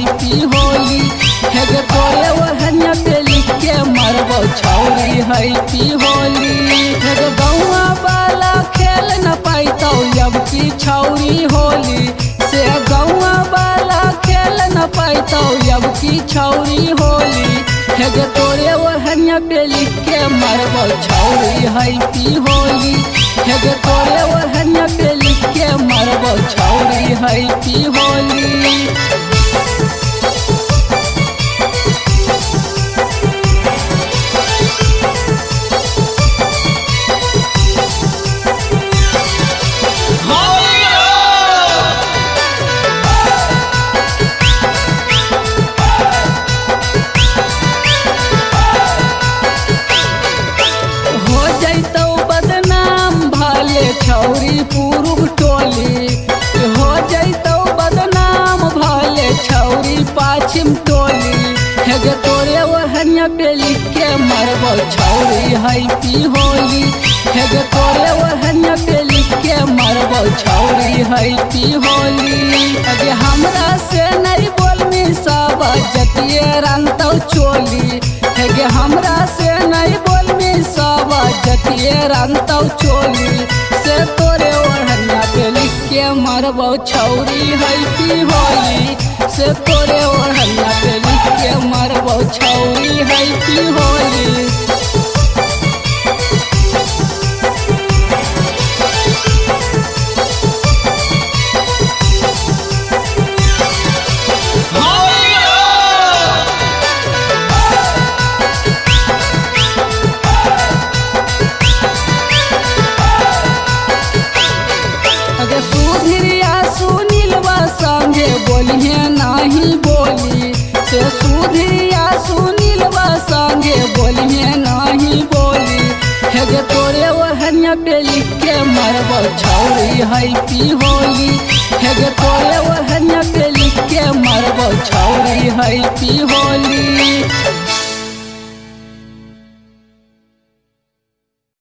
Happy Holi. हे गे तोरे ओढ़निया पे लिख के मरबो छौरी हैप्पी होली। हे गे गौआ वाला खेल न पाइतौ अब की छौरी होली से, गौआ वाला खेल न पाइतौ अब की छौरी होली। हे गे तोरे ओढ़निया पे लिख के मरबो छौरी हैप्पी होली। हे गे तोरे ओढ़निया पे लिख के मरबो छौरी हैप्पी होली। छौरी पूर्व टोली हो जैतौ बदनाम भले छौरी पाछिम टोली। हे गे तोरे ओढ़निया पे लिख के मरबो छौरी हैप्पी होली। हे गे तोरे ओढ़निया पे लिख के मरबो छौरी हैप्पी होली। अगे हमरा से नहीं बोलनी सब जतिये रंगतौ चोली। हे गे हमरा से नहीं बोलनी सब जतिये रंगतौ चोली से, तोरे ओढ़निया पे लिख के मरबो छौरी हैप्पी होली से, तोरे ओढ़निया पे लिख के मरबो छौरी हैप्पी होली। सुधीरिया सुनीलवा संगे बोलिए नहीं बोली से, सुधीरिया सुनीलवा संगे बोलिए नहीं बोली। हे गे तोरे ओढ़निया पे लिख के मरबो छौरी हैप्पी होली। हे गे तोरे ओढ़निया पे लिख के मरबो छौरी हैप्पी होली।